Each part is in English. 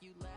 you laughing.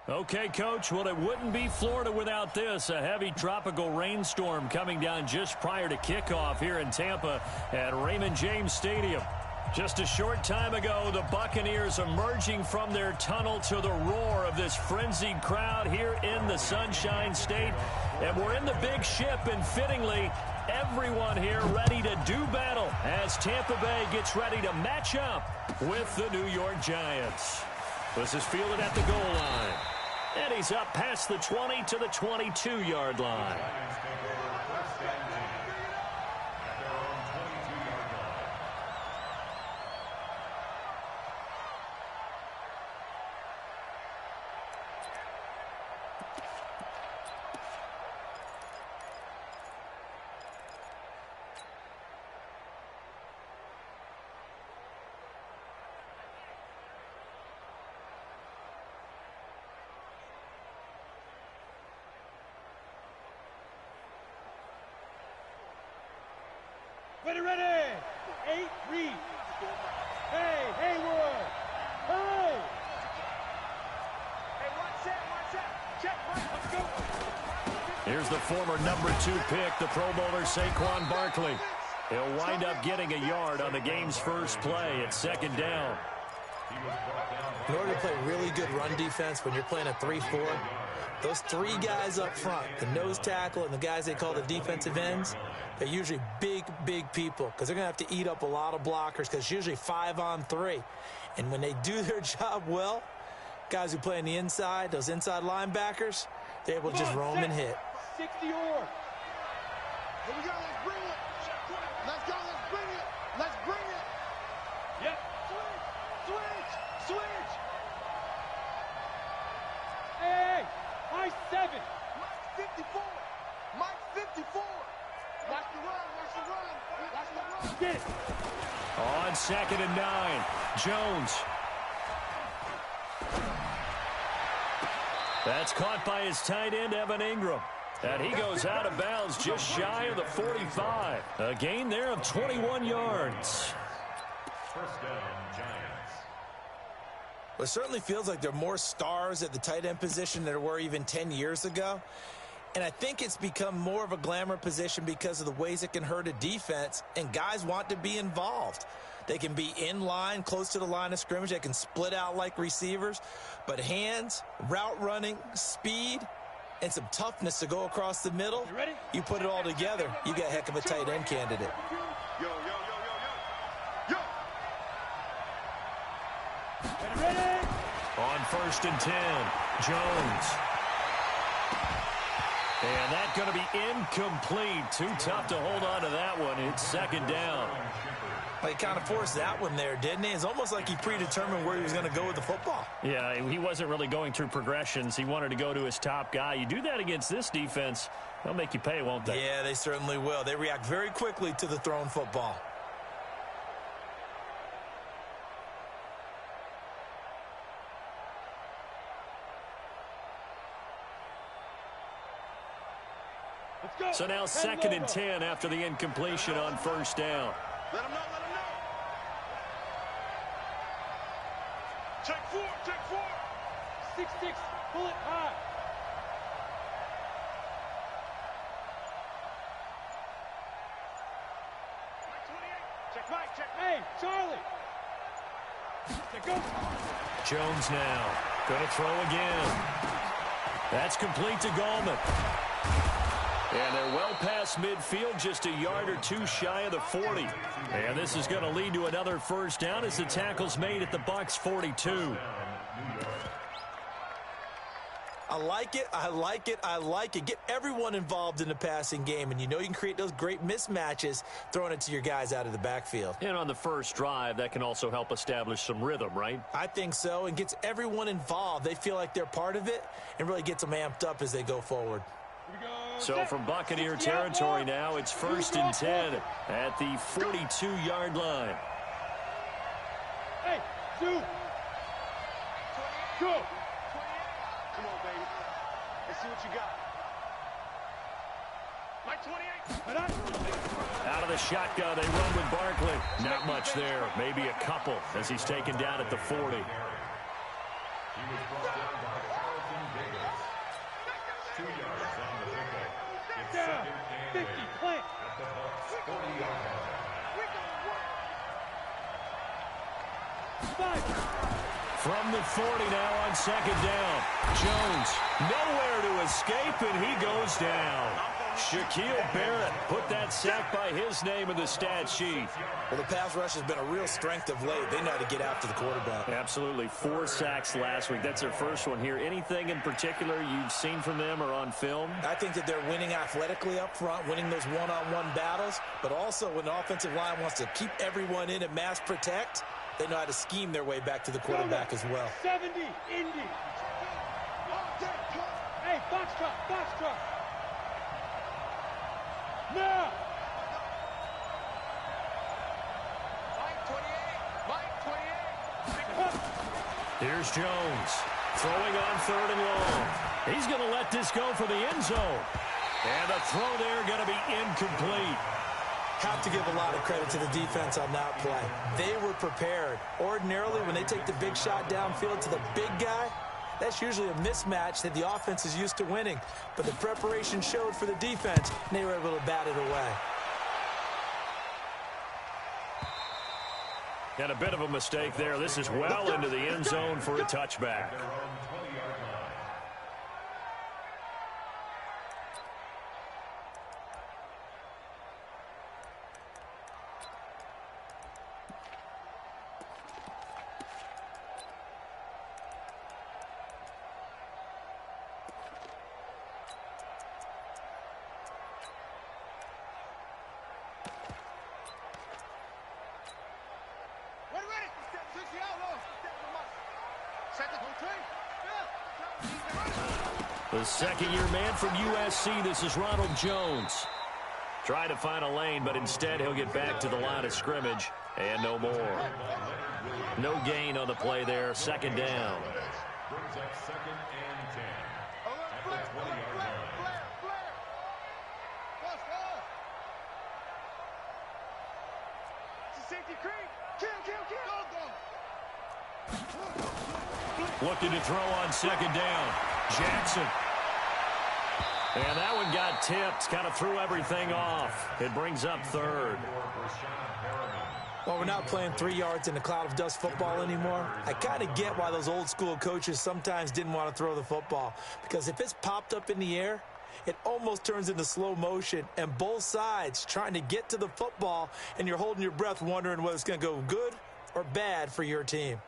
Okay, Coach, well, it wouldn't be Florida without this. A heavy tropical rainstorm coming down just prior to kickoff here in Tampa at Raymond James Stadium. Just a short time ago, the Buccaneers emerging from their tunnel to the roar of this frenzied crowd here in the Sunshine State. And we're in the big ship, and fittingly, everyone here ready to do battle as Tampa Bay gets ready to match up with the New York Giants. This is fielded at the goal line. And he's up past the 20 to the 22-yard line. Ready, ready! 8, read. Hey, Haywood! Hey! Hey, watch that, check, let's go! Here's the former number 2 pick, the Pro Bowler Saquon Barkley. He'll wind up getting a yard on the game's first play at second down. In order to play really good run defense when you're playing a 3-4, those 3 guys up front, the nose tackle and the guys they call the defensive ends, they're usually big people because they're going to have to eat up a lot of blockers because it's usually 5-on-3. And when they do their job well, guys who play on the inside, those inside linebackers, they're able to just roam and hit. 60 or. Here we go, let's bring it. Let's go, let's bring it. Let's bring it. Yep. Switch. Hey, Mike 7. Mike 54. Mike 54. Watch the run. Get it. On 2nd and 9, Jones. That's caught by his tight end, Evan Ingram. And he goes out of bounds just shy of the 45. A gain there of 21 yards. First down, Giants. Well, it certainly feels like there are more stars at the tight end position than there were even 10 years ago. And I think it's become more of a glamour position because of the ways it can hurt a defense, and guys want to be involved. They can be in line, close to the line of scrimmage. They can split out like receivers. But hands, route running, speed, and some toughness to go across the middle, you put it all together, you got a heck of a tight end candidate. Yo, yo, yo, yo, yo. Ready? On 1st and 10, Jones. And that's going to be incomplete. Too tough to hold on to that one. It's 2nd down. Well, he kind of forced that one there, didn't he? It's almost like he predetermined where he was going to go with the football. Yeah, he wasn't really going through progressions. He wanted to go to his top guy. You do that against this defense, they'll make you pay, won't they? Yeah, they certainly will. They react very quickly to the thrown football. So now 2nd and 10 after the incompletion on 1st down. Let him know, let him know. Check 4, check 4. 6-6, pull it high. Check Mike, check. Hey, Charlie. Check go. Jones now going to throw again. That's complete to Gallman. And they're well past midfield, just a yard or two shy of the 40. And this is going to lead to another 1st down as the tackle's made at the Bucs 42. I like it, I like it, I like it. Get everyone involved in the passing game, and you know you can create those great mismatches throwing it to your guys out of the backfield. And on the first drive, that can also help establish some rhythm, right? I think so, and gets everyone involved. They feel like they're part of it and really gets them amped up as they go forward. So from Buccaneer territory now, it's 1st and 10 at the 42-yard line. Hey, Sue. Go. Come on, baby. Let's see what you got. Mike 28. Out of the shotgun, they run with Barkley. Not much there, maybe a couple as he's taken down at the 40. He was brought down by Carlton Davis. 2 yards on the pickup. It's Down. 2nd and 50, 8 plant. at the Bucs 40-yard line. 5. From the 40 now on 2nd down. Jones nowhere to escape, and he goes down. Shaquille Barrett put that sack by his name in the stat sheet. Well, the pass rush has been a real strength of late. They know how to get after the quarterback. Absolutely. 4 sacks last week. That's their first one here. Anything in particular you've seen from them or on film? I think that they're winning athletically up front, winning those one-on-one battles, but also when the offensive line wants to keep everyone in and mass protect, they know how to scheme their way back to the quarterback as well. 70, Indy. Hey, Foxtrot, Foxtrot. Now. Mike 28. Mike 28. Here's Jones throwing on 3rd and long. He's going to let this go for the end zone. And the throw there going to be incomplete. Have to give a lot of credit to the defense on that play. They were prepared. Ordinarily, when they take the big shot downfield to the big guy, that's usually a mismatch that the offense is used to winning. But the preparation showed for the defense, and they were able to bat it away. And a bit of a mistake there. This is well into the end zone for a touchback. The second-year man from USC, this is Ronald Jones. Trying to find a lane, but instead he'll get back to the line of scrimmage, and no more. No gain on the play there, 2nd down. Brings up 2nd and 10 at the 20-yard line. Safety creep. Kill. Looking to throw on second down. Jackson. And that one got tipped. Kind of threw everything off. It brings up third. Well, we're not playing 3 yards in a cloud of dust football anymore. I kind of get why those old school coaches sometimes didn't want to throw the football. Because if it's popped up in the air, it almost turns into slow motion, and both sides trying to get to the football, and you're holding your breath wondering whether it's going to go good or bad for your team.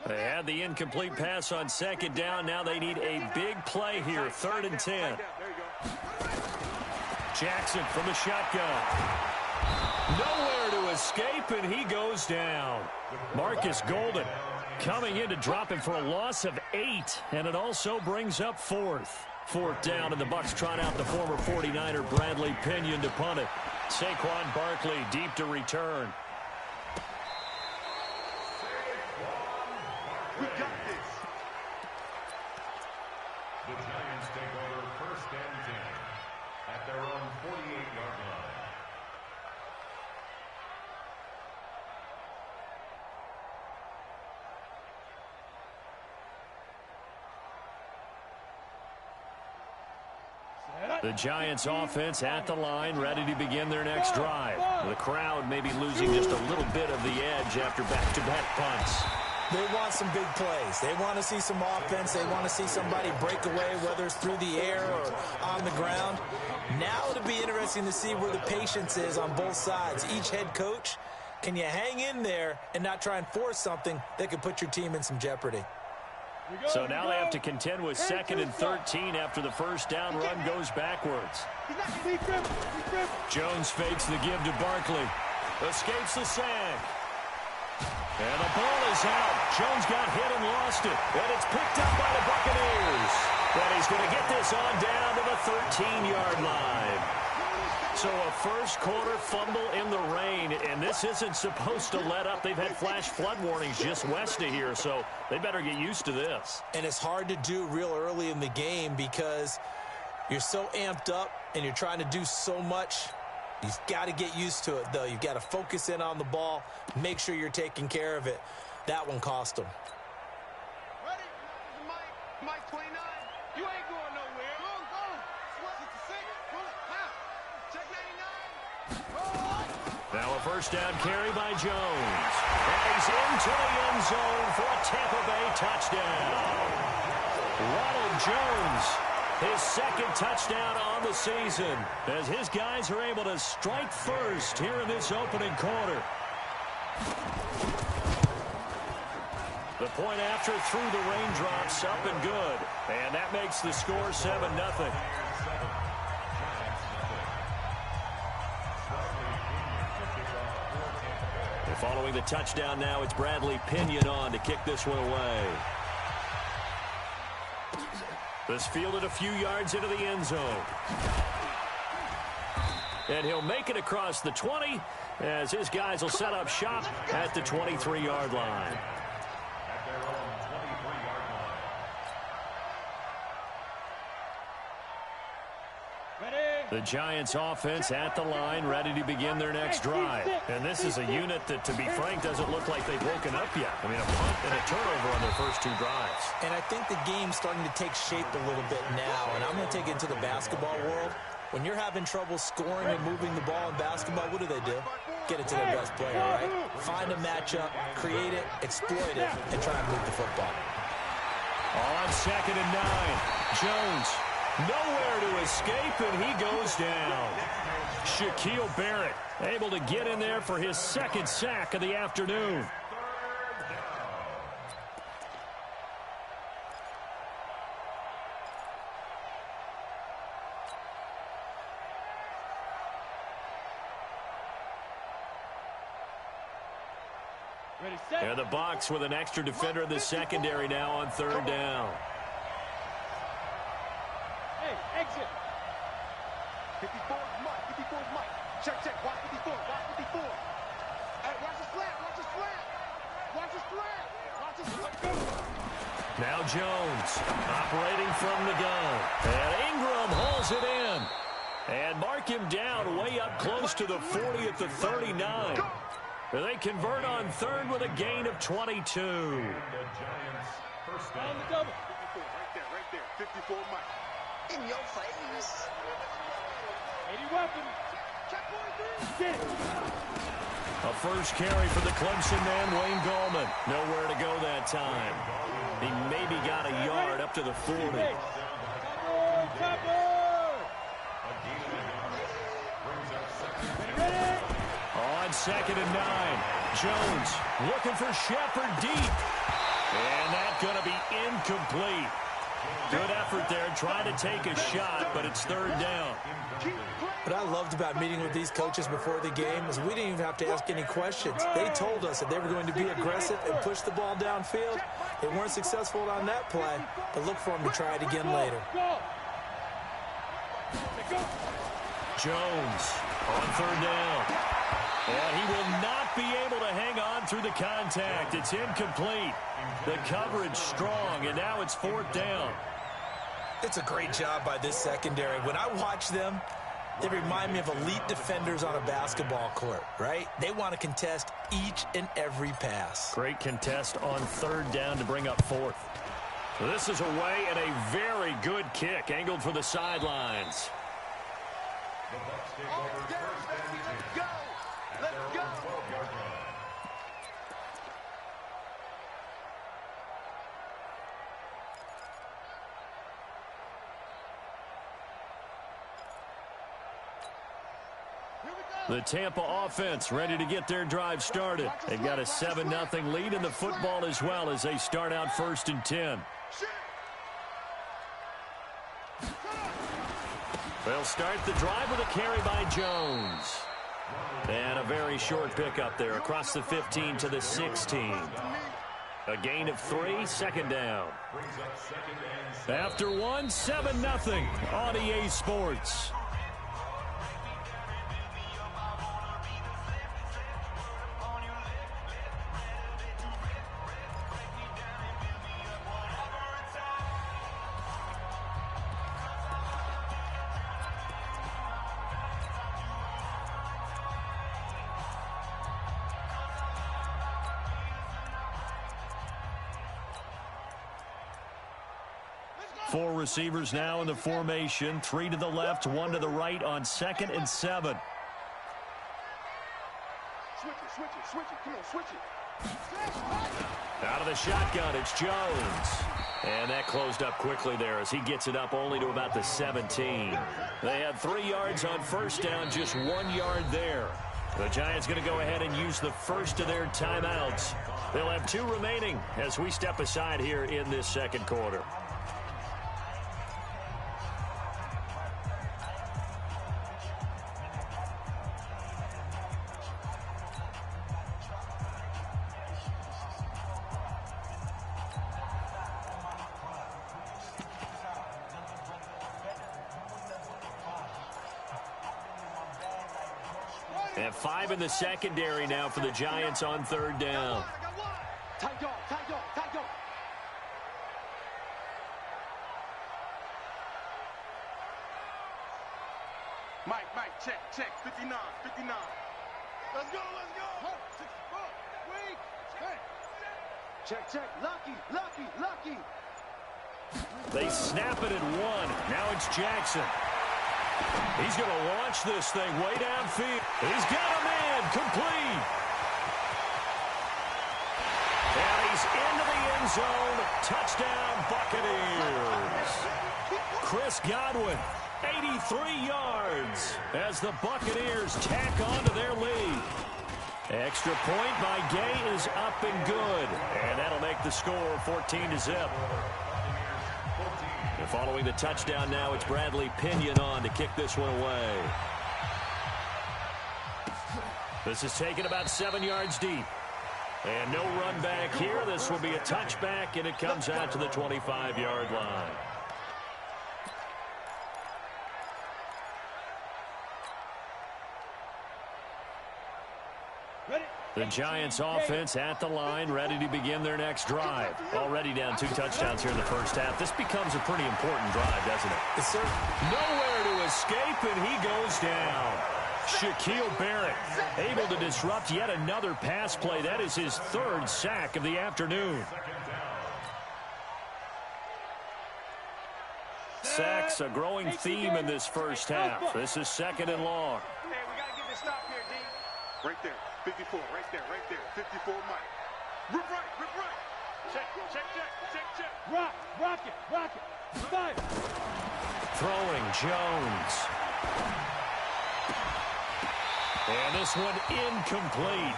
They had the incomplete pass on second down. Now they need a big play here, 3rd and 10. Jackson from the shotgun. Nowhere to escape, and he goes down. Marcus Golden coming in to drop him for a loss of 8, and it also brings up 4th. 4th down, and the Bucs trot out the former 49er Bradley Pinion to punt it. Saquon Barkley deep to return. We got this. The Giants take over 1st and 10 at their own 48-yard line. The Giants offense at the line, ready to begin their next drive. The crowd may be losing just a little bit of the edge after back-to-back punts. They want some big plays. They want to see some offense. They want to see somebody break away, whether it's through the air or on the ground. Now it'll be interesting to see where the patience is on both sides. Each head coach, can you hang in there and not try and force something that could put your team in some jeopardy? So now they have to contend with 2nd and 13 after the first down run goes backwards. Jones fakes the give to Barkley. Escapes the sack. And the ball is out. Jones got hit and lost it. And it's picked up by the Buccaneers. And he's going to get this on down to the 13-yard line. So a first quarter fumble in the rain, and this isn't supposed to let up. They've had flash flood warnings just west of here, so they better get used to this. And it's hard to do real early in the game because you're so amped up and you're trying to do so much. You've got to get used to it, though. You've got to focus in on the ball, make sure you're taking care of it. That one cost them. Ready? Mike 29. You ain't going nowhere. Go. 66. Pull it. Check 99. Now a first down carry by Jones. And he's into the end zone for a Tampa Bay touchdown. Ronald Jones, his 2nd touchdown on the season, as his guys are able to strike first here in this opening quarter. The point after through the raindrops, up and good. And that makes the score 7-0. Following the touchdown now, it's Bradley Pinion on to kick this one away. This fielded a few yards into the end zone. And he'll make it across the 20 as his guys will set up shop at the 23-yard line. At their own 23-yard line. The Giants offense at the line, ready to begin their next drive. And this is a unit that, to be frank, doesn't look like they've woken up yet. I mean, a punt and a turnover on their first 2 drives. And I think the game's starting to take shape a little bit now, and I'm going to take it into the basketball world. When you're having trouble scoring and moving the ball in basketball, what do? Get it to their best player, right? Find a matchup, create it, exploit it, and try and move the football. On 2nd and 9, Jones. Nowhere to escape, and he goes down. Shaquille Barrett able to get in there for his 2nd sack of the afternoon. And the Bucs with an extra defender in the secondary now on 3rd down. Exit. 54 is Mike. 54 is Mike. Check. Watch 54. Hey, watch the slant. Watch the slant. Watch the slant. Watch the slant. Now Jones operating from the gun. And Ingram hauls it in. And mark him down way up close to the 40 at the 39. They convert on third with a gain of 22. The Giants first down. On the double. 54, right there. 54 Mike. In your face. 80 weapons. Check point three. Get it. A first carry for the Clemson man, Wayne Gallman. Nowhere to go that time. He maybe got a yard up to the 40. Cover. On 2nd and 9. Jones looking for Shepard deep. And that's going to be incomplete. Good effort there, trying to take a shot, but it's third down. What I loved about meeting with these coaches before the game is we didn't even have to ask any questions. They told us that they were going to be aggressive and push the ball downfield. They weren't successful on that play, but look for them to try it again later. Jones on third down. And he will not be able to hang on through the contact. It's incomplete. The coverage strong, and now it's fourth down. It's a great job by this secondary. When I watch them, they remind me of elite defenders on a basketball court, right? They want to contest each and every pass. Great contest on third down to bring up fourth. This is away and a very good kick angled for the sidelines. The Bucs take over first and 10. Let's go. Let's go. 12-yard line. The Tampa offense ready to get their drive started. They've got a 7-0 lead in the football as well as they start out 1st and 10. They'll start the drive with a carry by Jones. And a very short pickup there across the 15 to the 16. A gain of 3, 2nd down. After one, 7-0 on EA Sports. Four receivers now in the formation. 3 to the left, 1 to the right on 2nd and 7. Switch it. Come on, switch it. Out of the shotgun, it's Jones. And that closed up quickly there as he gets it up only to about the 17. They had 3 yards on first down, just 1 yard there. The Giants going to go ahead and use the first of their timeouts. They'll have 2 remaining as we step aside here in this second quarter. And 5 in the secondary now for the Giants on third down. Tight dog. Mike, check. 59. Let's go. Wait. Check. Lucky. They snap it at 1. Now it's Jackson. He's going to launch this thing way downfield. He's got a man complete. And he's into the end zone. Touchdown, Buccaneers. Chris Godwin, 83 yards as the Buccaneers tack on to their lead. Extra point by Gay is up and good. And that'll make the score 14-0. Following the touchdown now, it's Bradley Pinion on to kick this one away. This is taken about 7 yards deep. And no run back here. This will be a touchback, and it comes out to the 25-yard line. The Giants offense at the line, ready to begin their next drive. Already down 2 touchdowns here in the first half. This becomes a pretty important drive, doesn't it? Yes, sir. Nowhere to escape, and he goes down. Shaquille Barrett able to disrupt yet another pass play. That is his 3rd sack of the afternoon. Sacks, a growing theme in this first half. This is 2nd and long. Hey, we got to get this stop here, D. Right there. 54, right there. 54, Mike. Rip right. Check. Rock it. Five. Throwing Jones. And this one incomplete.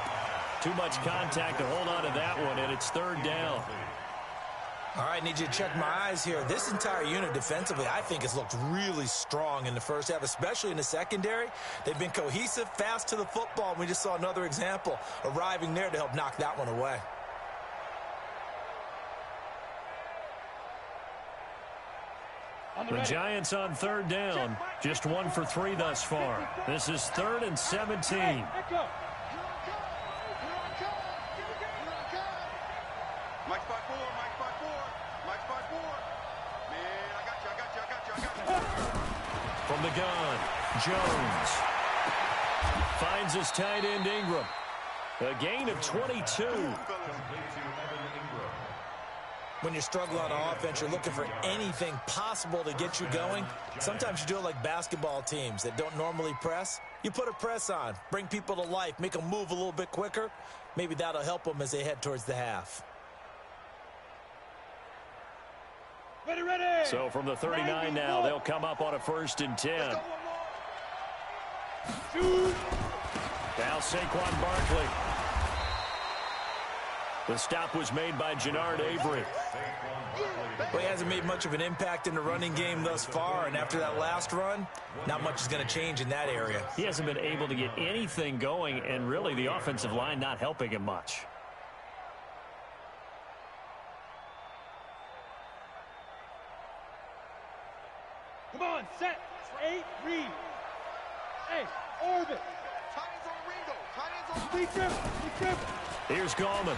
Too much contact to hold on to that one, and it's 3rd down. All right, need you to check my eyes here. This entire unit defensively, I think, has looked really strong in the first half, especially in the secondary. They've been cohesive, fast to the football, and we just saw another example arriving there to help knock that one away. The Giants on 3rd down, just 1 for 3 thus far. This is 3rd and 17. Mike's by 4. Man, I got you. From the gun, Jones finds his tight end Ingram. A gain of 22. When you're struggling on offense, you're looking for anything possible to get you going. Sometimes you do it like basketball teams that don't normally press. You put a press on, bring people to life, make them move a little bit quicker. Maybe that'll help them as they head towards the half. Ready. So from the 39 now, they'll come up on a 1st and 10. Now Saquon Barkley. The stop was made by Jannard Avery. Well, he hasn't made much of an impact in the running game thus far, and after that last run, not much is going to change in that area. He hasn't been able to get anything going, and really the offensive line not helping him much. Come on, set. 8, read. Hey, orbit. Be careful. Here's Gallman.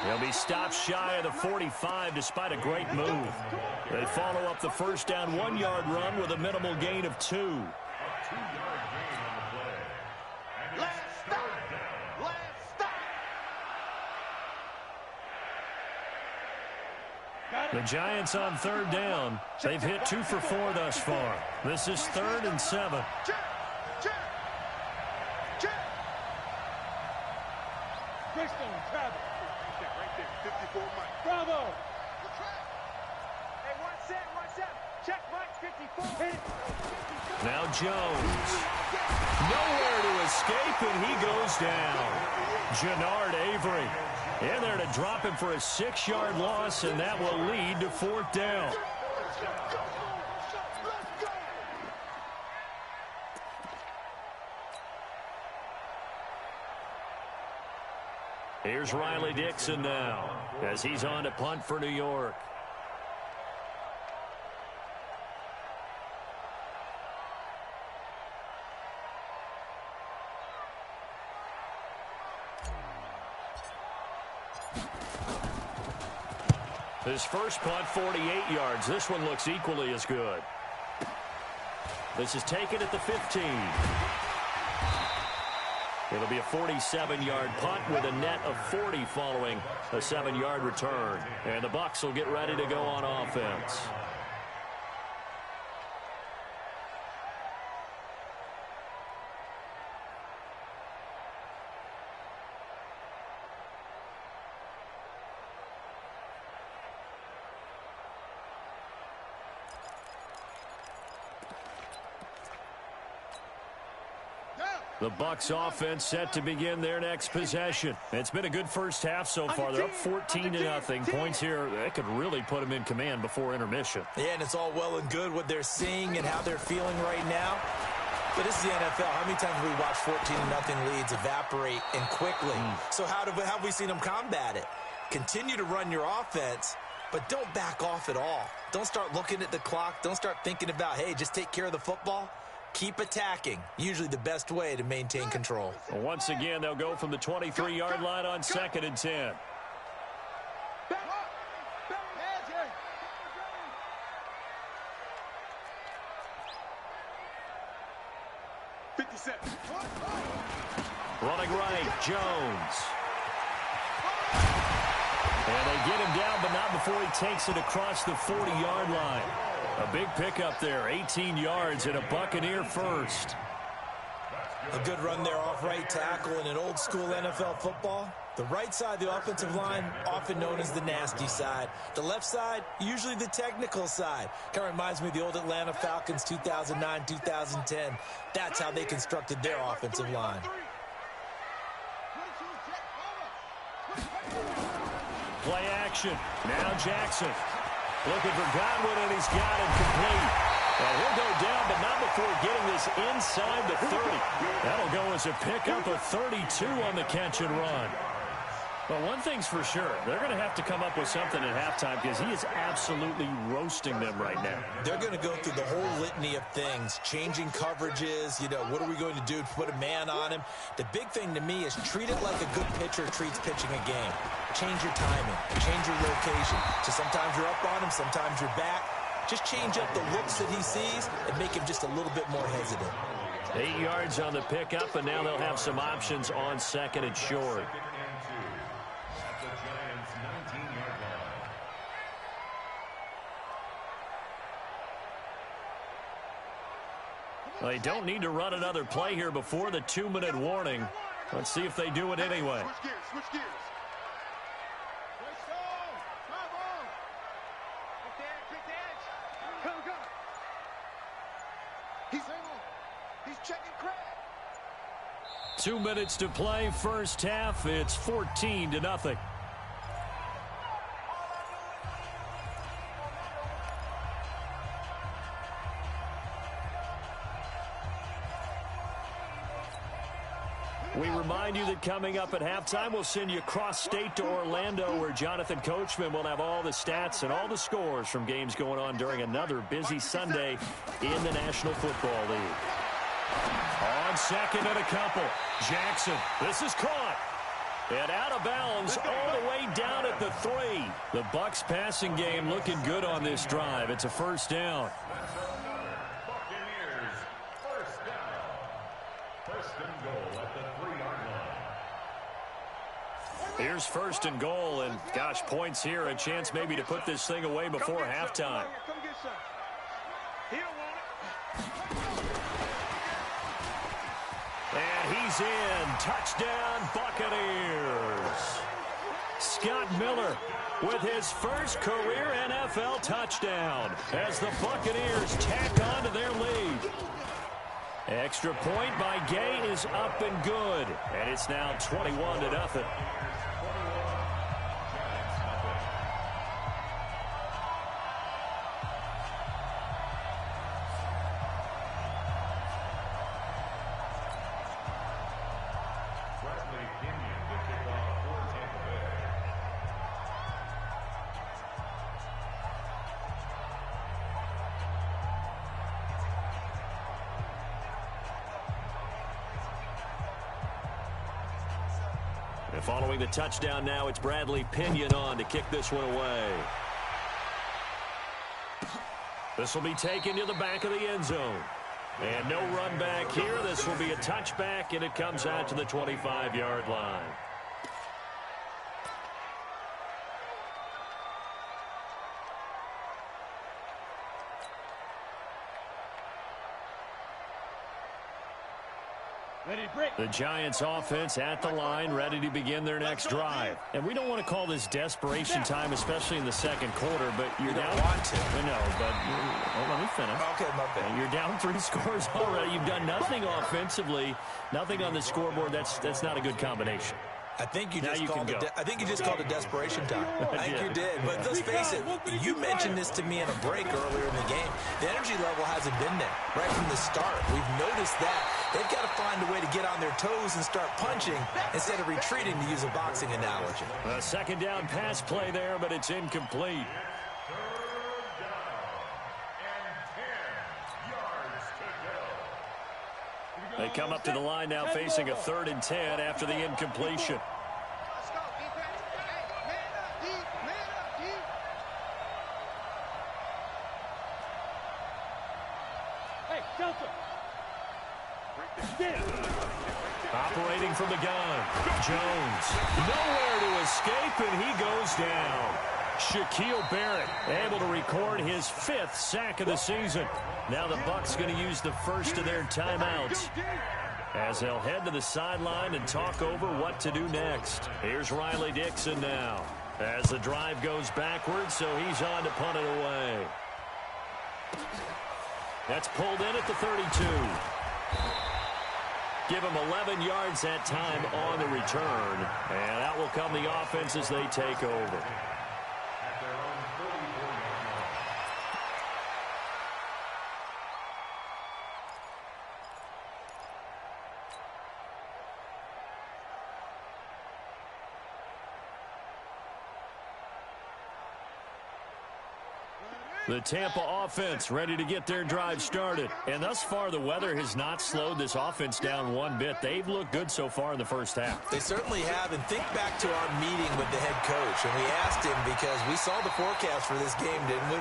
He'll be stopped shy of the 45 despite a great move. They follow up the first down 1-yard run with a minimal gain of 2. Let's stop. The Giants on 3rd down. They've hit 2 for 4 thus far. This is 3rd and 7. Greystone, travel. Right there. 54, Mike. Bravo. Hey, one set. Check, Mike. 54. Hit it. Now Jones. Nowhere to escape, and he goes down. Jannard Avery in there to drop him for a 6-yard loss, and that will lead to 4th down. Here's Riley Dixon now as he's on to punt for New York. His first punt, 48 yards. This one looks equally as good. This is taken at the 15. It'll be a 47-yard punt with a net of 40 following a 7-yard return. And the Bucs will get ready to go on offense. The Bucs offense set to begin their next possession. It's been a good first half so far. They're up 14-0. Points here, that could really put them in command before intermission. Yeah, and it's all well and good what they're seeing and how they're feeling right now. But this is the NFL. How many times have we watched 14-0 leads evaporate and quickly? So how have we seen them combat it? Continue to run your offense, but don't back off at all. Don't start looking at the clock. Don't start thinking about, hey, just take care of the football. Keep attacking. Usually the best way to maintain control. Well, once again, they'll go from the 23-yard line on 2nd and 10. 57. Running right, Jones. And they get him down, but not before he takes it across the 40-yard line. A big pickup there, 18 yards and a Buccaneer first. A good run there off right tackle in an old-school NFL football. The right side of the offensive line, often known as the nasty side. The left side, usually the technical side. Kind of reminds me of the old Atlanta Falcons 2009, 2010. That's how they constructed their offensive line. Play action. Now Jackson. Looking for Godwin, and he's got it complete. Well, he'll go down, but not before getting this inside the 30. That'll go as a pickup of 32 on the catch and run. Well, one thing's for sure. They're going to have to come up with something at halftime because he is absolutely roasting them right now. They're going to go through the whole litany of things, changing coverages, what are we going to do to put a man on him? The big thing to me is treat it like a good pitcher treats pitching a game. Change your timing, change your location. So sometimes you're up on him, sometimes you're back. Just change up the looks that he sees and make him just a little bit more hesitant. 8 yards on the pickup, and now they'll have some options on 2nd and short. Well, they don't need to run another play here before the 2-minute warning. Let's see if they do it anyway. Switch gears, switch gears. He's checking crack. 2 minutes to play, first half. It's 14-0. We remind you that coming up at halftime, we'll send you cross-state to Orlando, where Jonathan Coachman will have all the stats and all the scores from games going on during another busy Sunday in the National Football League. On 2nd and a couple, Jackson. This is caught. And out of bounds all the way down at the 3. The Bucs passing game looking good on this drive. It's a first down. Buccaneers, first down. First and goal at the 3-yard line. Here's first and goal, and gosh, points here. A chance maybe to put this thing away before halftime. Come get some. He don't want it. And he's in. Touchdown, Buccaneers. Scott Miller with his first career NFL touchdown as the Buccaneers tack on to their lead. Extra point by Gay is up and good. And it's now 21-0. Following the touchdown now, it's Bradley Pinion on to kick this one away. This will be taken to the back of the end zone. And no run back here. This will be a touchback, and it comes out to the 25-yard line. The Giants offense at the line, ready to begin their next drive. And we don't want to call this desperation time, especially in the second quarter, but you're down. Want to. No, but let me finish. Okay, my bad. You're down 3 scores already. You've done nothing offensively, nothing on the scoreboard. That's not a good combination. I think you just called it desperation time. I think you did. But let's face it, you mentioned this to me in a break earlier in the game. The energy level hasn't been there right from the start. We've noticed that. They've got to find a way to get on their toes and start punching instead of retreating, to use a boxing analogy. A second down pass play there, but it's incomplete. They come up to the line now facing a 3rd and 10 after the incompletion. Let's go, defense. Hey, man up, deep, man up, deep. Hey, Delta. Operating from the gun. Jones. Nowhere to escape, and he goes down. Shaquille Barrett able to record his 5th sack of the season. Now the Bucs going to use the first of their timeouts as they'll head to the sideline and talk over what to do next. Here's Riley Dixon now as the drive goes backwards, so he's on to punt it away. That's pulled in at the 32. Give him 11 yards that time on the return, and out will come the offense as they take over. The Tampa offense ready to get their drive started. And thus far, the weather has not slowed this offense down one bit. They've looked good so far in the first half. They certainly have. And think back to our meeting with the head coach. And we asked him because we saw the forecast for this game, didn't we?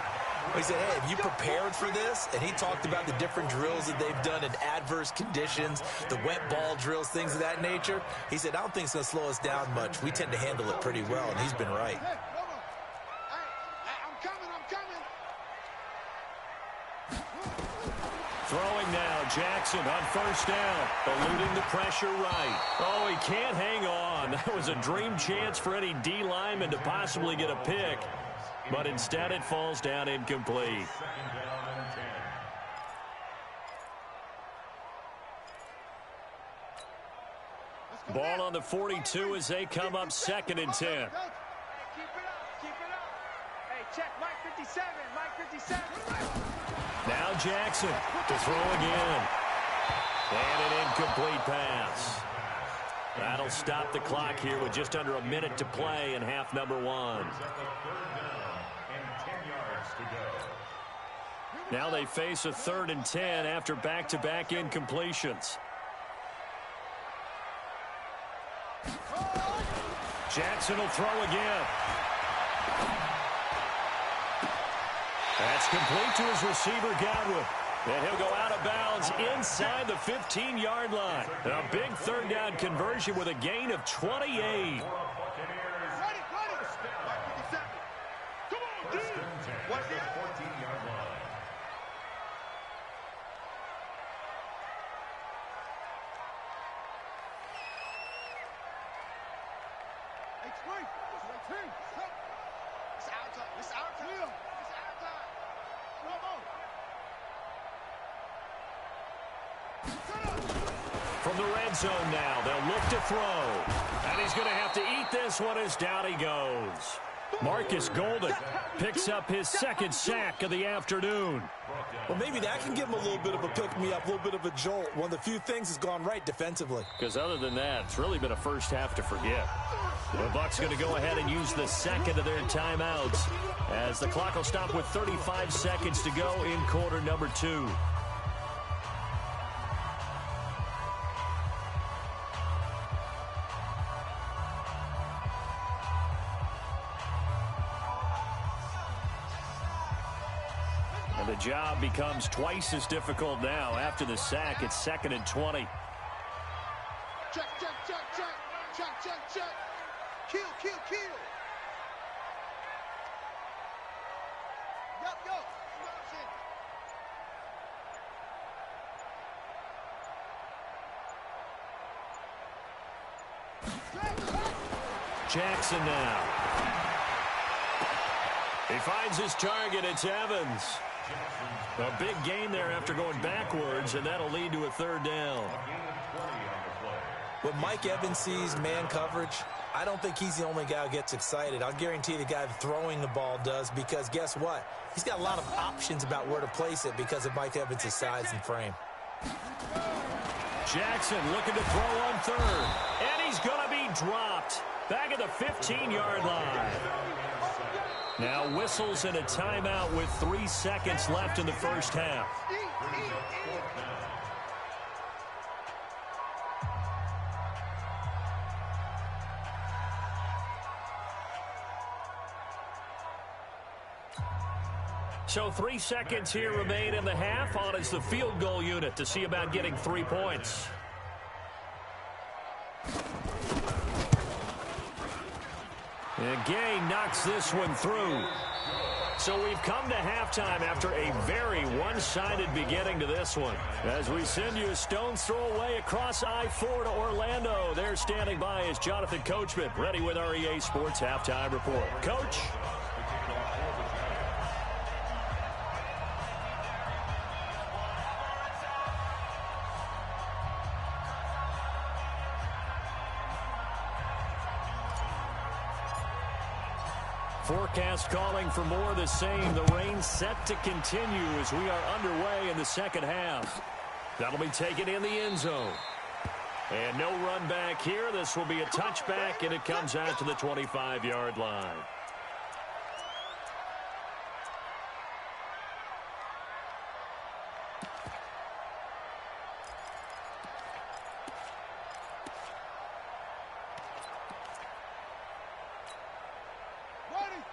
We said, hey, have you prepared for this? And he talked about the different drills that they've done in adverse conditions, the wet ball drills, things of that nature. He said, I don't think it's going to slow us down much. We tend to handle it pretty well, and he's been right. Throwing now, Jackson on first down, eluding the pressure right. Oh, he can't hang on. That was a dream chance for any D lineman to possibly get a pick, but instead it falls down incomplete. Ball on the 42 as they come up 2nd and 10. Keep it up, keep it up. Hey, check Mike 57, Mike 57. Now Jackson to throw again. And an incomplete pass. That'll stop the clock here with just under a minute to play in half number 1. Now they face a 3rd and 10 after back-to-back incompletions. Jackson will throw again. That's complete to his receiver, Godwin. And he'll go out of bounds inside the 15-yard line. A big 3rd down conversion with a gain of 28. From the red zone now, they'll look to throw. And he's going to have to eat this one as down he goes. Marcus Golden picks up his 2nd sack of the afternoon. Well, maybe that can give him a little bit of a pick-me-up, a little bit of a jolt. One of the few things has gone right defensively. Because other than that, it's really been a first half to forget. The Bucs going to go ahead and use the 2nd of their timeouts as the clock will stop with 35 seconds to go in quarter number 2. And the job becomes twice as difficult now. After the sack, it's 2nd and 20. Check, check, check, check. Check, check, check. Kill, kill, kill. Yup, yup. Jackson now. He finds his target. It's Evans. A big gain there after going backwards, and that'll lead to a 3rd down. When Mike Evans sees man coverage, I don't think he's the only guy who gets excited. I'll guarantee the guy throwing the ball does, because guess what? He's got a lot of options about where to place it because of Mike Evans' size and frame. Jackson looking to throw on 3rd. And he's going to be dropped. Back at the 15-yard line. Now whistles and a timeout with 3 seconds left in the first half. So 3 seconds here remain in the half. On is the field goal unit to see about getting 3 points. And Gay knocks this one through. So we've come to halftime after a very one-sided beginning to this one. As we send you a stone's throw away across I-4 to Orlando. There standing by is Jonathan Coachman, ready with our EA Sports Halftime Report. Coach? Forecast calling for more of the same. The rain set to continue as we are underway in the second half. That'll be taken in the end zone. And no run back here. This will be a touchback, and it comes out to the 25-yard line.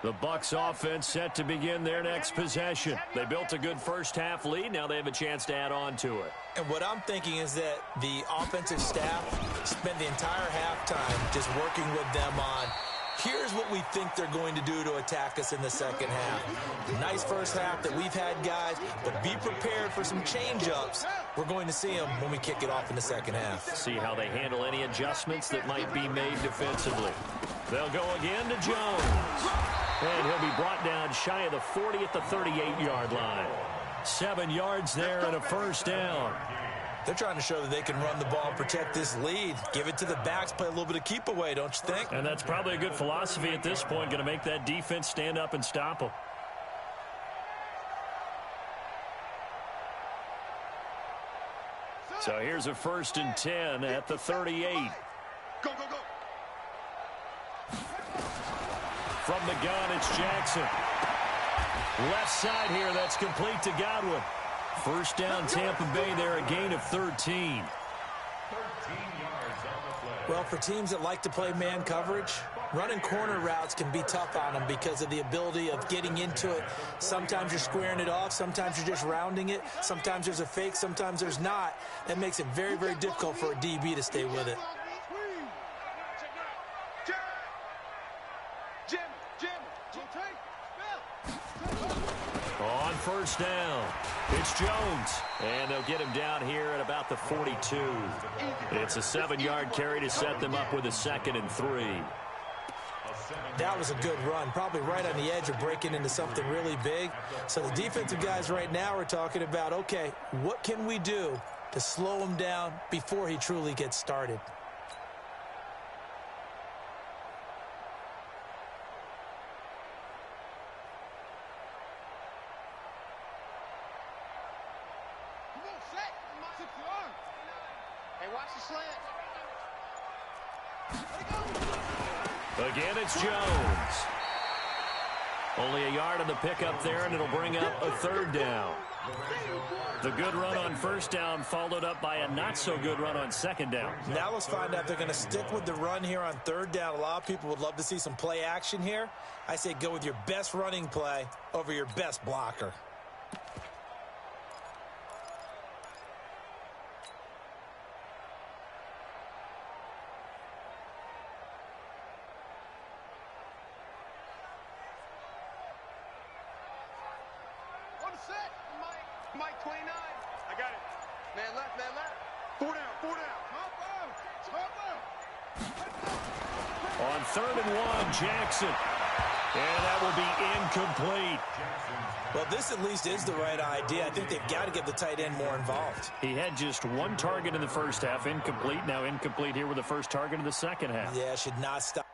The Bucs offense set to begin their next possession. They built a good first-half lead. Now they have a chance to add on to it. And what I'm thinking is that the offensive staff spent the entire halftime just working with them on, here's what we think they're going to do to attack us in the second half. Nice first half that we've had, guys, but be prepared for some change-ups. We're going to see them when we kick it off in the second half. See how they handle any adjustments that might be made defensively. They'll go again to Jones. And he'll be brought down shy of the 40 at the 38-yard line. 7 yards there and a first down. They're trying to show that they can run the ball and protect this lead. Give it to the backs, play a little bit of keep away, don't you think? And that's probably a good philosophy at this point, going to make that defense stand up and stop them. So here's a 1st and 10 at the 38. Go, go, go. From the gun, it's Jackson. Left side here, that's complete to Godwin. First down, Tampa Bay there, a gain of 13. 13 yards on the play. Well, for teams that like to play man coverage, running corner routes can be tough on them because of the ability of getting into it. Sometimes you're squaring it off. Sometimes you're just rounding it. Sometimes there's a fake. Sometimes there's not. That makes it very, very difficult for a DB to stay with it. On first down, it's Jones. And they'll get him down here at about the 42. It's a 7-yard carry to set them up with a 2nd and 3. That was a good run, probably right on the edge of breaking into something really big. So the defensive guys right now are talking about, okay, what can we do to slow him down before he truly gets started? Again, it's Jones. Only a yard on the pickup there, and it'll bring up a 3rd down. The good run on first down followed up by a not-so-good run on 2nd down. Now let's find out if they're going to stick with the run here on 3rd down. A lot of people would love to see some play action here. I say go with your best running play over your best blocker. Mike 29. I got it. Man left, man left. 4 down, 4 down. On 3rd and 1, Jackson. And that will be incomplete. Well, this at least is the right idea. I think they've got to get the tight end more involved. He had just 1 target in the first half, incomplete. Now incomplete here with the first target in the second half. Yeah, should not stop.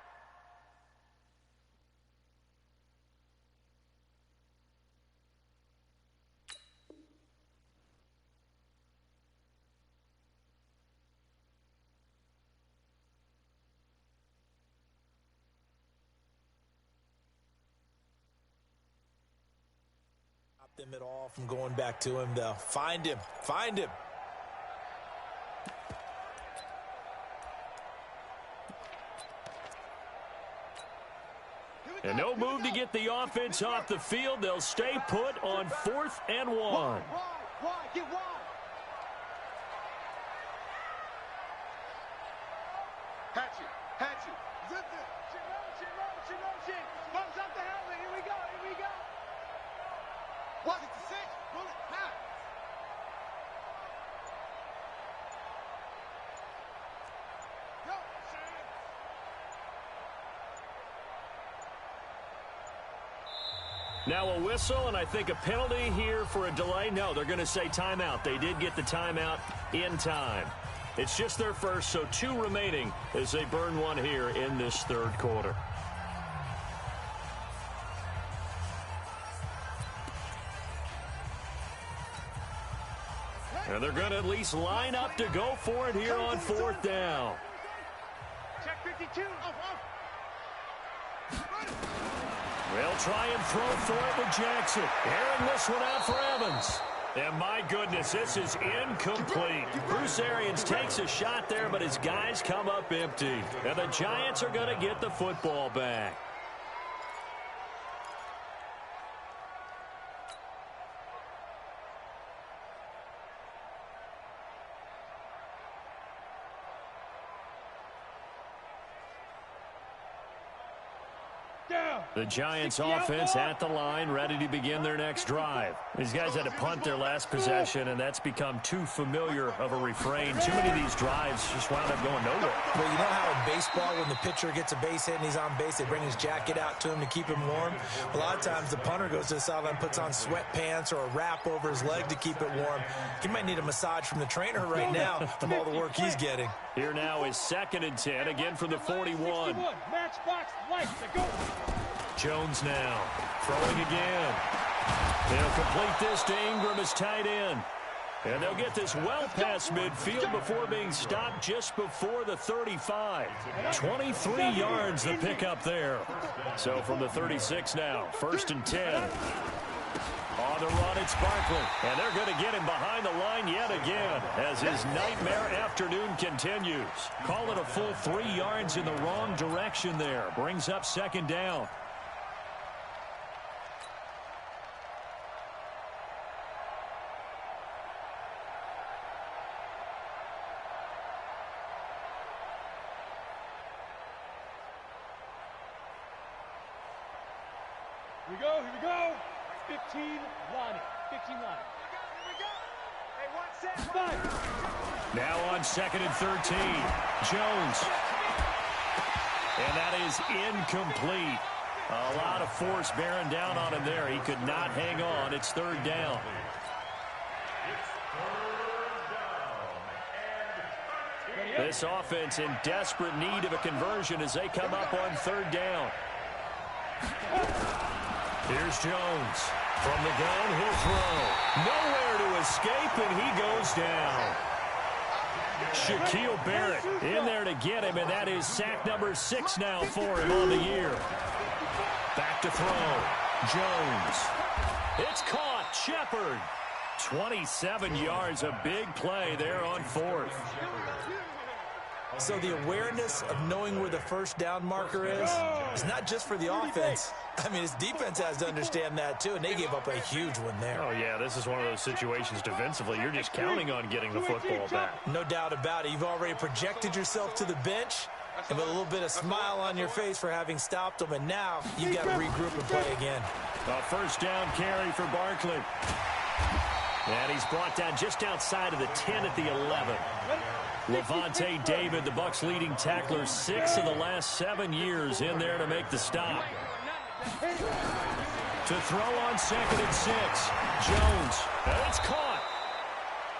Them at all from going back to him, though. Find him. Find him. Here we And no move to get the offense off the field. They'll stay put on 4th and 1. Wide, get wide. Hatchet. Zip it. Shit. Bumps up the helmet. Here we go. What? 66. Bullet. Half. Go. Now a whistle, and I think a penalty here for a delay. No, they're going to say timeout. They did get the timeout in time. It's just their first, so 2 remaining as they burn one here in this 3rd quarter. And they're going to at least line up to go for it here on 4th down. Check 52. They'll try and throw for it with Jackson. Airing this one out for Evans. And my goodness, this is incomplete. Bruce Arians takes a shot there, but his guys come up empty. And the Giants are going to get the football back. The Giants offense at the line, ready to begin their next drive. These guys had to punt their last possession, and that's become too familiar of a refrain. Too many of these drives just wound up going nowhere. Well, you know how in baseball, when the pitcher gets a base hit and he's on base, they bring his jacket out to him to keep him warm? A lot of times the punter goes to the sideline, puts on sweatpants or a wrap over his leg to keep it warm. He might need a massage from the trainer right now from all the work he's getting. Here now is 2nd and 10, again from the 41. Matchbox light to go. Jones now, throwing again. They'll complete this to Ingram as tight end. And they'll get this well past midfield before being stopped just before the 35. 23 yards the pickup there. So from the 36 now, 1st and 10. On the run, it's Barkley. And they're going to get him behind the line yet again as his nightmare afternoon continues. Call it a full 3 yards in the wrong direction there. Brings up 2nd down. Here we go. 15 line. Here we go. Hey, 1 set. 5. Now on 2nd and 13. Jones. And that is incomplete. A lot of force bearing down on him there. He could not hang on. It's 3rd down. This offense in desperate need of a conversion as they come up on 3rd down. Here's Jones. From the gun, he'll throw. Nowhere to escape, and he goes down. Shaquille Barrett in there to get him, and that is sack number 6 now for him on the year. Back to throw. Jones. It's caught. Shepard. 27 yards, a big play there on 4th. So the awareness of knowing where the 1st down marker is not just for the offense. I mean, his defense has to understand that, too, and they gave up a huge one there. Oh, yeah, this is one of those situations defensively. You're just counting on getting the football back. No doubt about it. You've already projected yourself to the bench and with a little bit of smile on your face for having stopped them, and now you've got to regroup and play again. A 1st down carry for Barkley. And he's brought down just outside of the 10 at the 11. Levante David, the Bucs' leading tackler, 6 of the last 7 years in there to make the stop. To throw on 2nd and 6. Jones. And it's caught.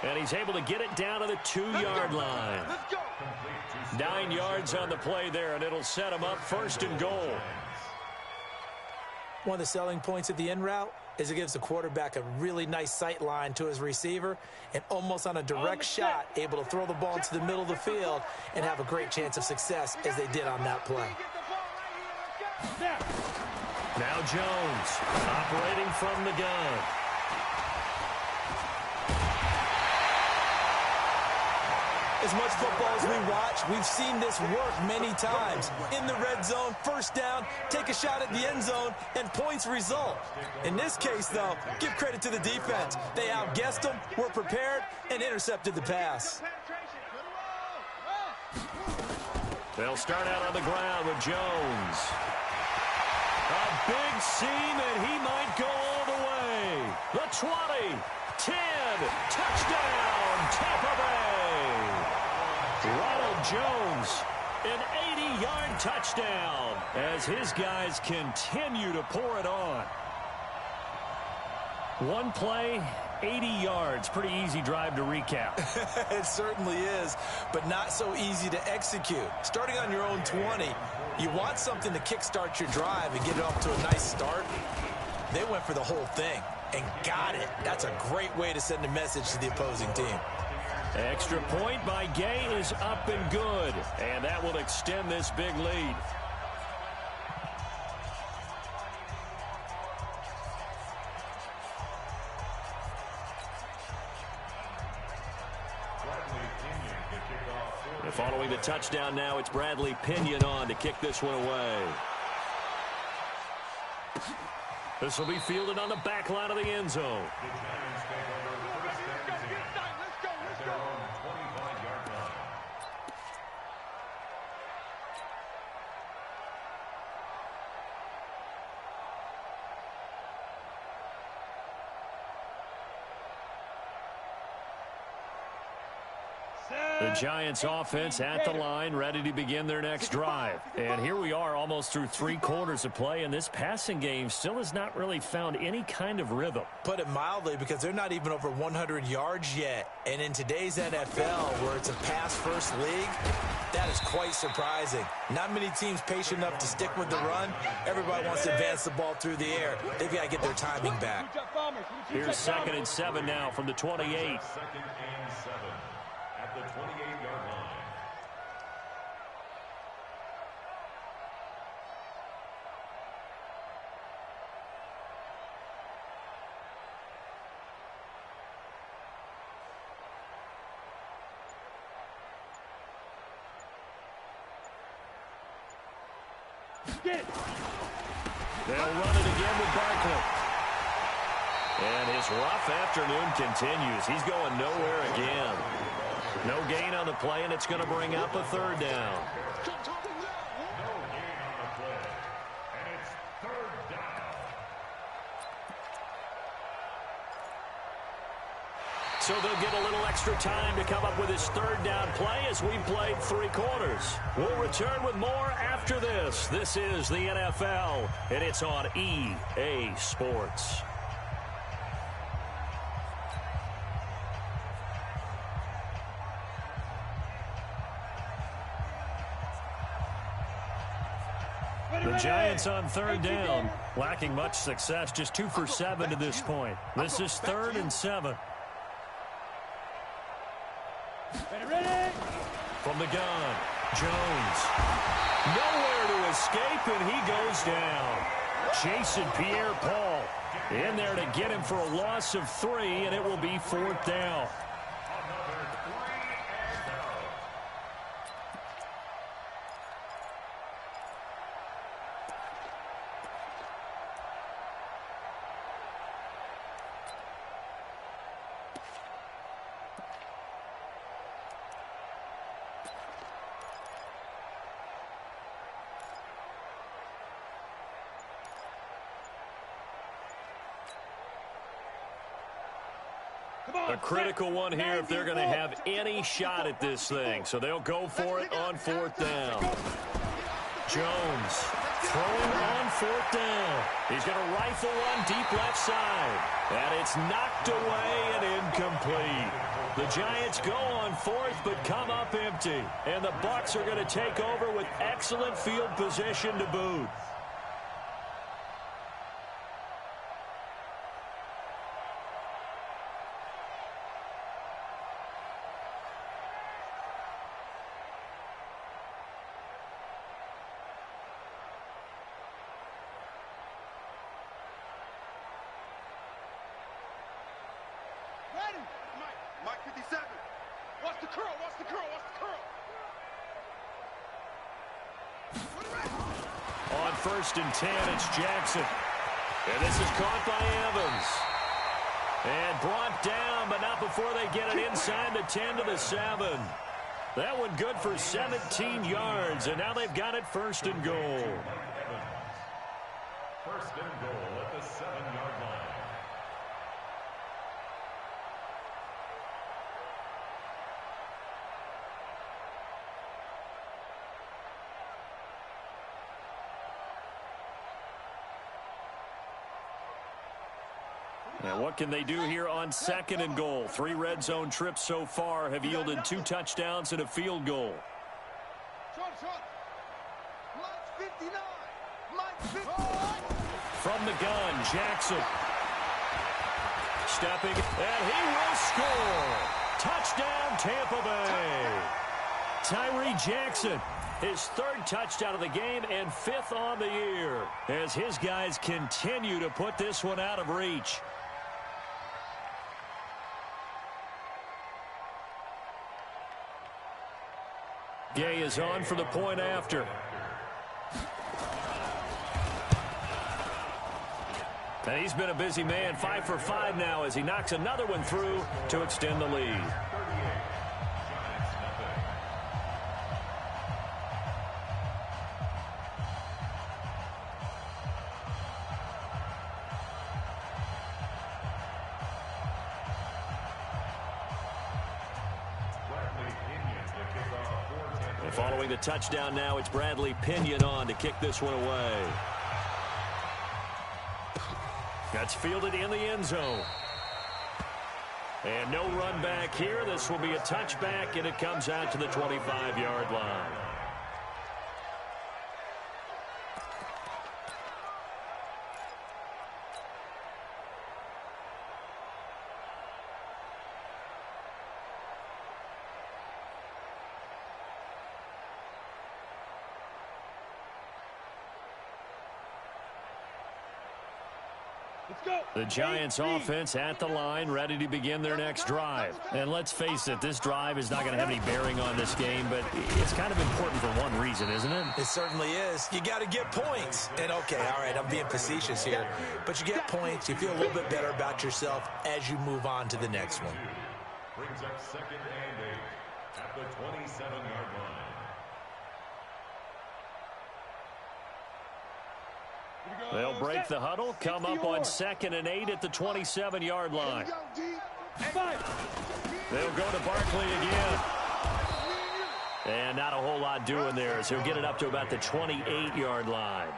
And he's able to get it down to the 2-yard line. 9 yards on the play there, and it'll set him up 1st and goal. One of the selling points of the in route is it gives the quarterback a really nice sight line to his receiver and almost on a direct shot able to throw the ball into the middle of the field and have a great chance of success as they did on that play. Now Jones operating from the gun. As much football as we watch, we've seen this work many times. In the red zone, first down, take a shot at the end zone, and points result. In this case, though, give credit to the defense. They outguessed them, were prepared, and intercepted the pass. They'll start out on the ground with Jones. A big seam, and he might go all the way. The 20, 10, touchdown, Tampa Bay. Ronald Jones, an 80-yard touchdown as his guys continue to pour it on. One play, 80 yards. Pretty easy drive to recap. It certainly is, but not so easy to execute. Starting on your own 20, you want something to kickstart your drive and get it off to a nice start. They went for the whole thing and got it. That's a great way to send a message to the opposing team. Extra point by Gay is up and good, and that will extend this big lead. Following the touchdown now, it's Bradley Pinion on to kick this one away. This will be fielded on the back line of the end zone. The Giants offense at the line, ready to begin their next drive. And here we are almost through 3 quarters of play, and this passing game still has not really found any kind of rhythm. Put it mildly, because they're not even over 100 yards yet. And in today's NFL, where it's a pass-first league, that is quite surprising. Not many teams patient enough to stick with the run. Everybody wants to advance the ball through the air. They've got to get their timing back. Here's 2nd and 7 now from the 28. 2nd and 7 at the 28-yard line. They'll run it again with Barkley. And his rough afternoon continues. He's going nowhere again. No gain on the play, and it's going to bring up a 3rd down. No gain on the play, and it's 3rd down. So they'll get a little extra time to come up with his 3rd down play as we played 3 quarters. We'll return with more after this. This is the NFL, and it's on EA Sports. The Giants on 3rd down, lacking much success, just 2 for 7 to this point. This is 3rd and 7. From the gun, Jones. Nowhere to escape, and he goes down. Jason Pierre-Paul in there to get him for a loss of 3, and it will be 4th down. A critical one here if they're going to have any shot at this thing. So they'll go for it on 4th down. Jones throwing on 4th down. He's going to rifle one deep left side. And it's knocked away and incomplete. The Giants go on 4th but come up empty. And the Bucs are going to take over with excellent field position to boot. Mike 57. Watch the curl, watch the curl, watch the curl. On 1st and 10, it's Jackson. And this is caught by Evans. And brought down, but not before they get it inside the 10 to the 7. That one good for 17 yards, and now they've got it 1st and goal. 1st and goal at the 7-yard line. Now what can they do here on 2nd and goal? 3 red zone trips so far have yielded 2 touchdowns and a field goal. From the gun, Jackson. Stepping, and he will score. Touchdown, Tampa Bay. Tyree Jackson, his 3rd touchdown of the game and 5th on the year, as his guys continue to put this one out of reach. Gay is on for the point after. And he's been a busy man, 5 for 5 now as he knocks another one through to extend the lead. And following the touchdown now, it's Bradley Pinion on to kick this one away. That's fielded in the end zone. And no run back here. This will be a touchback, and it comes out to the 25-yard line. The Giants offense at the line, ready to begin their next drive. And let's face it, this drive is not going to have any bearing on this game, but it's kind of important for one reason, isn't it? It certainly is. You got to get points. And okay, all right, I'm being facetious here. But you get points, you feel a little bit better about yourself as you move on to the next one. Brings up 2nd and 8 at the 27-yard line. They'll break the huddle, come up on 2nd and 8 at the 27-yard line. They'll go to Barkley again. And not a whole lot doing there, as he'll get it up to about the 28-yard line.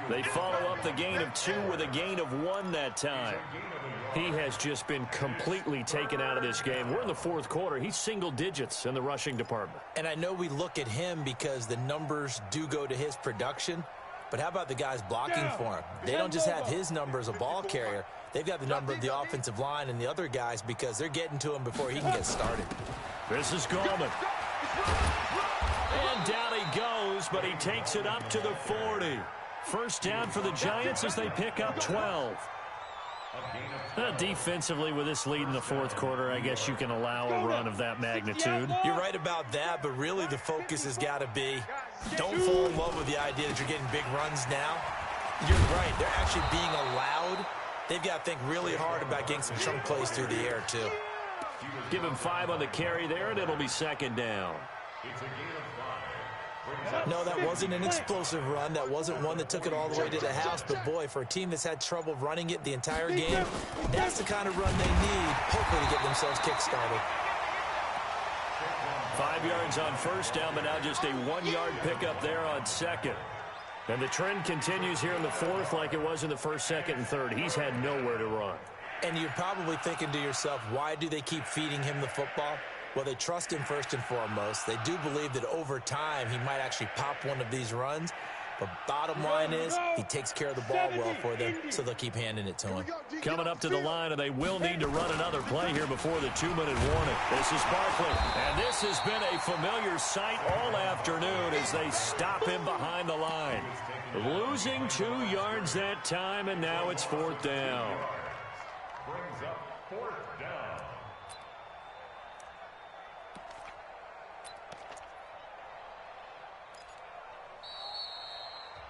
They follow up the gain of 2 with a gain of 1 that time. He has just been completely taken out of this game. We're in the 4th quarter. He's single digits in the rushing department. And I know we look at him because the numbers do go to his production. But how about the guys blocking for him? They don't just have his number as a ball carrier. They've got the number of the offensive line and the other guys because they're getting to him before he can get started. This is Gallman. And down he goes, but he takes it up to the 40. First down for the Giants as they pick up 12. Defensively, with this lead in the 4th quarter, I guess you can allow a run of that magnitude. You're right about that, but really the focus has got to be don't fall in love with the idea that you're getting big runs now. You're right. They're actually being allowed. They've got to think really hard about getting some chunk plays through the air, too. Give him 5 on the carry there, and it'll be 2nd down. No, that wasn't an explosive run. That wasn't one that took it all the way to the house. But, boy, for a team that's had trouble running it the entire game, that's the kind of run they need, hopefully, to get themselves kick-started. 5 yards on first down, but now just a 1-yard pickup there on 2nd. And the trend continues here in the 4th like it was in the 1st, 2nd, and 3rd. He's had nowhere to run. And you're probably thinking to yourself, why do they keep feeding him the football? Well, they trust him first and foremost. They do believe that over time he might actually pop one of these runs. But bottom line is he takes care of the ball well for them, so they'll keep handing it to him. Coming up to the line, and they will need to run another play here before the 2-minute warning. This is Barkley, and this has been a familiar sight all afternoon as they stop him behind the line. Losing 2 yards that time, and now it's 4th down. Brings up 4th down.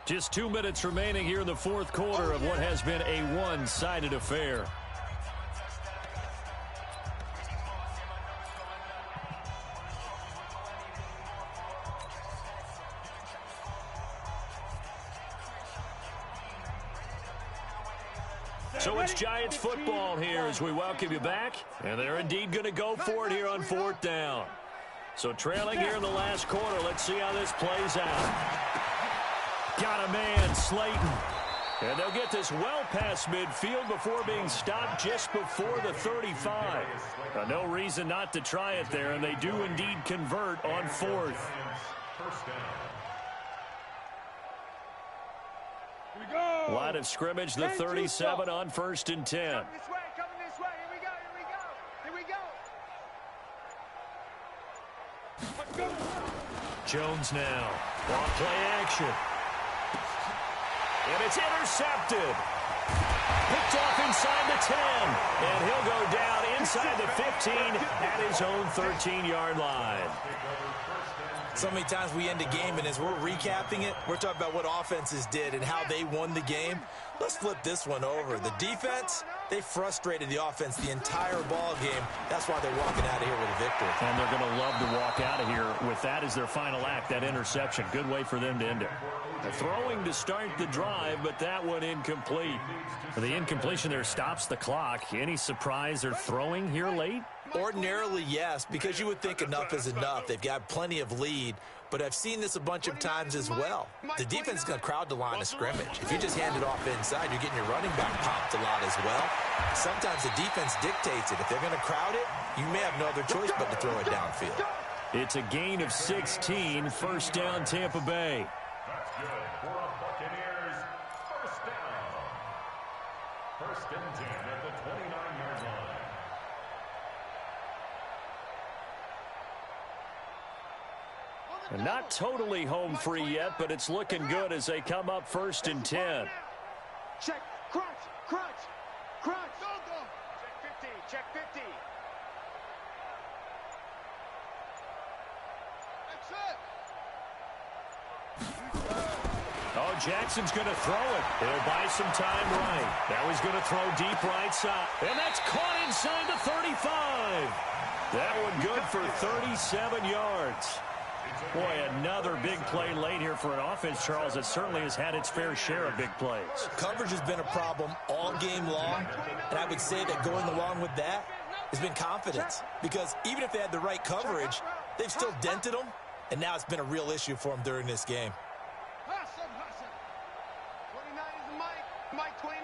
Just 2 minutes remaining here in the fourth quarter of what has been a one-sided affair. So it's Giants football here as we welcome you back. And they're indeed going to go for it here on fourth down. So trailing here in the last quarter. Let's see how this plays out. Got a man, Slayton. And they'll get this well past midfield before being stopped just before the 35. No reason not to try it there, and they do indeed convert on fourth. Line of scrimmage, the 37 on 1st and 10. Coming this way, here we go. Jones now. Ball play action. And it's intercepted. Picked off inside the 10. And he'll go down inside the 15 at his own 13-yard line. So many times we end a game, and as we're recapping it, we're talking about what offenses did and how they won the game. Let's flip this one over. The defense, they frustrated the offense the entire ball game. That's why they're walking out of here with a victory. And they're going to love to walk out of here with that as their final act, that interception. Good way for them to end it. The throwing to start the drive, but that one incomplete. The incompletion there stops the clock. Any surprise they're throwing here late? Ordinarily, yes, because you would think enough is enough. They've got plenty of lead, but I've seen this a bunch of times as well. The defense is going to crowd the line of scrimmage. If you just hand it off inside, you're getting your running back popped a lot as well. Sometimes the defense dictates it. If they're going to crowd it, you may have no other choice but to throw it downfield. It's a gain of 16, first down Tampa Bay. That's good for a Buccaneers first down. First and 10 at the 29-yard line. And not totally home free yet, but it's looking good as they come up 1st and 10. Check, crunch. Go. Check 50. Oh, Jackson's going to throw it. He'll buy some time right. Now he's going to throw deep right side. And that's caught inside the 35. That one good for 37 yards. Boy, another big play late here for an offense, Charles, that certainly has had its fair share of big plays. Coverage has been a problem all game long, and I would say that going along with that has been confidence. Because even if they had the right coverage, they've still dented them, and now it's been a real issue for them during this game. 29 is Mike. Mike 29.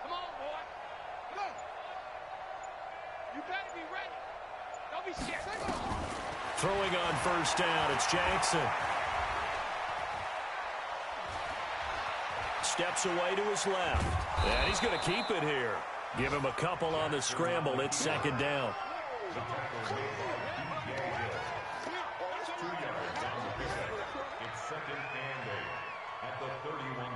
Come on, boy. Come on. You better be ready. Don't be scared. Throwing on first down, it's Jackson. Steps away to his left. And he's going to keep it here. Give him a couple on the scramble. It's second down. 2 yards on the pickup. It's second and 8 at the 31.